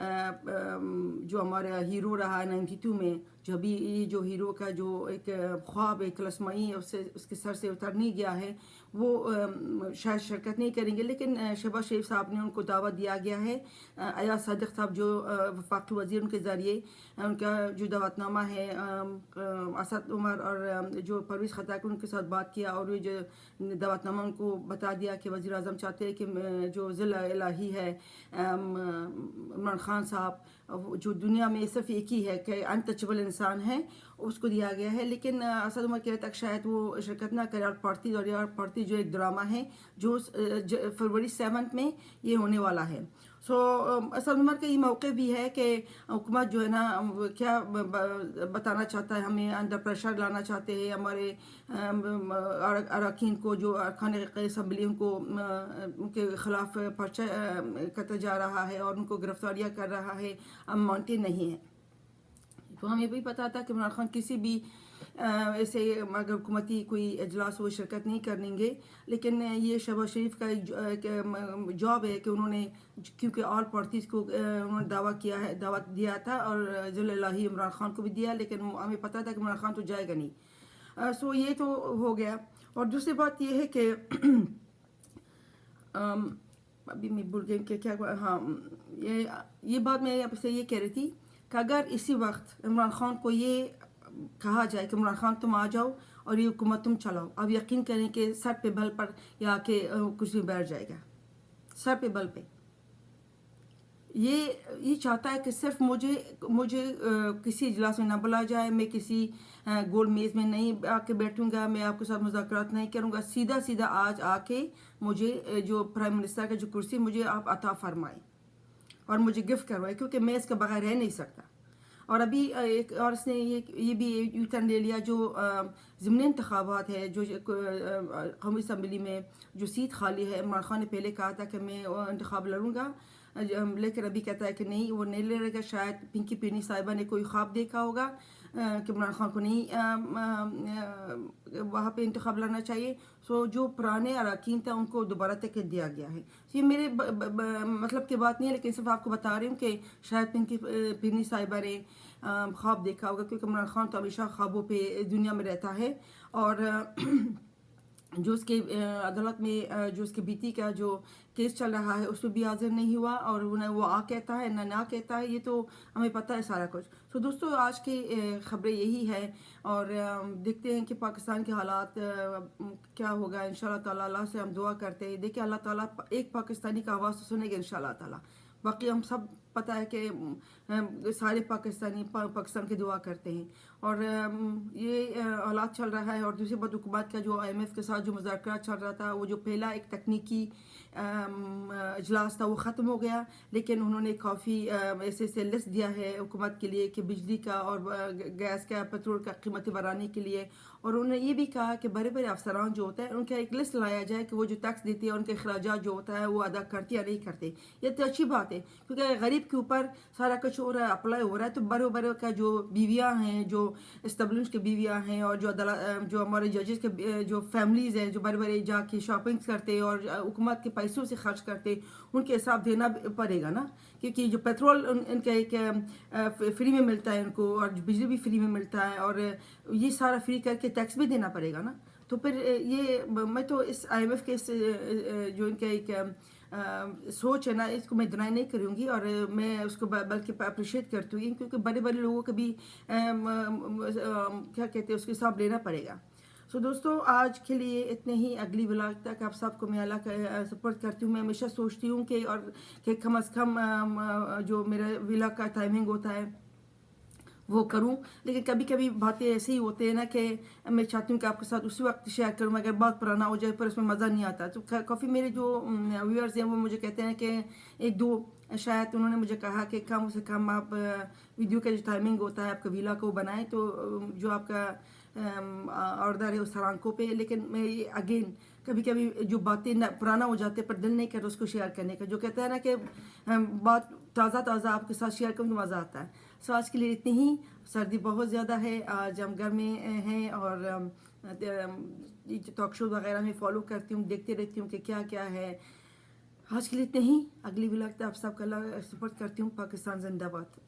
جو ہمارا ہیرو رہا 92 میں، جو ابھی یہ جو ہیرو کا جو ایک خواب ایک لسمائی اس کے سر سے اتر نہیں گیا ہے، وہ شاید شرکت نہیں کریں گے، لیکن شہباز شریف صاحب نے ان کو دعوت دیا گیا ہے۔ ایاز صادق صاحب جو وفاقی وزیر، ان کے ذریعے ان کا جو دعوت نامہ ہے اسد عمر اور جو پرویز خطاک ان کے ساتھ بات کیا، اور یہ جو دعوت نامہ ان کو بتا دیا کہ وزیر اعظم چاہتے ہیں کہ جو ذل الہی ہے عمران خان صاحب، جو دنیا میں صرف ایک ہی ہے کہ انٹچبل انسان ہے، اس کو دیا گیا ہے۔ لیکن اسد عمر کہتے تک شاید وہ شرکت نہ کرے، اور پارٹی جو ایک ڈرامہ ہے جو فروری 7 میں یہ ہونے والا ہے۔ اسد عمر کا یہ موقع بھی ہے کہ حکومت جو ہے نا کیا بتانا چاہتا ہے، ہمیں انڈر پریشر لانا چاہتے ہیں، ہمارے اراکین کو، جو ارکان اسمبلی، ان کے خلاف پرچہ کٹا جا رہا ہے اور ان کو گرفتاریاں کر رہا ہے، ہم مانتے نہیں ہیں۔ تو ہمیں بھی پتا تھا کہ عمران خان کسی بھی ایسے اگر حکومتی کوئی اجلاس وہ شرکت نہیں کریں گے، لیکن یہ شہباز شریف کا ایک جاب ہے کہ انہوں نے، کیونکہ آل پارٹیز کو انہوں نے دعوت دیا تھا، اور ذل الہی عمران خان کو بھی دیا، لیکن ہمیں پتا تھا کہ عمران خان تو جائے گا نہیں۔ یہ تو ہو گیا۔ اور دوسری بات یہ ہے کہ ابھی میں بھول گئی کہ کیا، ہاں یہ بات میں آپ سے یہ کہہ رہی تھی کہ اگر اسی وقت عمران خان کو یہ کہا جائے کہ عمران خان تم آ جاؤ اور یہ حکومت تم چلاؤ، اب یقین کریں کہ سر پہ بل پر یا کہ کچھ بھی بیٹھ جائے گا، سر پہ بل پہ۔ یہ چاہتا ہے کہ صرف مجھے کسی اجلاس میں نہ بلا جائے، میں کسی گول میز میں نہیں آ کے بیٹھوں گا، میں آپ کے ساتھ مذاکرات نہیں کروں گا، سیدھا آج آ کے مجھے جو پرائم منسٹر کا جو کرسی مجھے آپ عطا فرمائیں اور مجھے گفٹ کروائے، کیونکہ میں اس کے بغیر رہ نہیں سکتا۔ اور ابھی ایک اور اس نے یہ بھی یو ٹرن لے لیا، جو ضمنی انتخابات ہے، جو قومی اسمبلی میں جو سیٹ خالی ہے، عمران خان نے پہلے کہا تھا کہ میں انتخاب لڑوں گا، لیکن ابھی کہتا ہے کہ نہیں، وہ نہیں لڑے گا۔ شاید پنکی پینی صاحبہ نے کوئی خواب دیکھا ہوگا کہ عمران خان کو نہیں وہاں پہ انتخاب لڑنا چاہیے۔ جو پرانے اراکین تھا ان کو دوبارہ ٹکٹ دیا گیا ہے۔ یہ میرے مطلب کی بات نہیں ہے، لیکن صرف آپ کو بتا رہی ہوں کہ شاید پنکی پینی صاحبہ نے خواب دیکھا ہوگا، کیونکہ عمران خان تو ہمیشہ خوابوں پہ دنیا میں رہتا ہے، اور جو اس کے عدالت میں جو اس کے بیٹی کا جو کیس چل رہا ہے اس میں بھی حاضر نہیں ہوا، اور وہ آ کہتا ہے نہ کہتا ہے، یہ تو ہمیں پتہ ہے سارا کچھ۔ دوستو آج کی خبریں یہی ہے، اور دیکھتے ہیں کہ پاکستان کے حالات کیا ہوگا۔ انشاءاللہ تعالیٰ اللہ سے ہم دعا کرتے ہیں، دیکھیں اللہ تعالیٰ ایک پاکستانی کا آواز تو سنے گا انشاءاللہ تعالیٰ۔ باقی ہم سب پتہ ہے کہ سارے پاکستانی پاکستان کی دعا کرتے ہیں، اور یہ حالات چل رہا ہے۔ اور دوسری بات، حکومت کا جو IMF کے ساتھ جو مذاکرات چل رہا تھا، وہ جو پہلا ایک تکنیکی اجلاس تھا وہ ختم ہو گیا، لیکن انہوں نے کافی ایسے لسٹ دیا ہے حکومت کے لیے کہ بجلی کا اور گیس کا، پیٹرول کا قیمتیں بڑھانے کے لیے، اور انہوں نے یہ بھی کہا کہ بڑے بڑے افسران جو ہوتا ہے ان کا ایک لسٹ لایا جائے کہ وہ جو ٹیکس دیتے ہیں ان کے اخراجات جو ہوتا ہے وہ ادا کرتے یا نہیں کرتے۔ یہ تو اچھی بات ہے، کیونکہ غریب کے اوپر سارا کچھ ہو رہا ہے، اپلائی ہو رہا ہے، تو بڑے کا جو بیویاں ہیں، جو اسٹیبلش کے بیویاں ہیں، اور جو ہمارے ججز کے جو فیملیز ہیں، جو بڑے جا کے شاپنگ کرتے اور حکومت کے پیسوں سے خرچ کرتے، ان کے حساب دینا پڑے گا نا، کیونکہ جو پیٹرول ان کا ایک فری میں ملتا ہے ان کو، اور بجلی بھی فری میں ملتا ہے، اور یہ سارا فری کر کے ٹیکس بھی دینا پڑے گا نا۔ تو پھر یہ میں تو اس IMF کے جو ان کا ایک سوچ ہے نا، اس کو میں ڈینائی نہیں کروں گی، اور میں اس کو بلکہ اپریشیٹ کرتی ہوں، کیونکہ بڑے لوگوں کو بھی کیا کہتے ہیں اس کے حساب لینا پڑے گا۔ دوستو آج کے لیے اتنے ہی، اگلی ولاگ تک آپ سب کو میں اللہ کا سپورٹ کرتی ہوں۔ میں ہمیشہ سوچتی ہوں کہ کم از کم جو میرا ولاگ کا ٹائمنگ ہوتا ہے وہ کروں، لیکن کبھی باتیں ایسے ہی ہوتے ہیں نا کہ میں چاہتی ہوں کہ آپ کے ساتھ اسی وقت شیئر کروں، اگر بات پرانا ہو جائے پر اس میں مزہ نہیں آتا۔ تو کافی میرے جو ویورز ہیں وہ مجھے کہتے ہیں کہ ایک دو شاید انہوں نے مجھے کہا کہ کم سے کم آپ ویڈیو کا جو ٹائمنگ ہوتا ہے آپ کا ویلا کو بنائیں، تو جو آپ کا آرڈر ہے اس سرانکوں پہ، لیکن میں اگین کبھی جو باتیں پرانا ہو جاتے پر دل نہیں کرتا اس کو شیئر کرنے کا، جو کہتا ہے نا کہ بات تازہ آپ کے ساتھ شیئر کروں تو مزہ آتا ہے۔ آج کے لیے اتنی ہی، سردی بہت زیادہ ہے، آج ہم گھر میں ہیں، اور ٹاک شو وغیرہ میں فالو کرتی ہوں، دیکھتے رہتی ہوں کہ کیا ہے۔ آج کے لیے اتنے ہی. اگلی ولاگ آپ سب کا سپورٹ کرتی ہوں. پاکستان زندہ باد.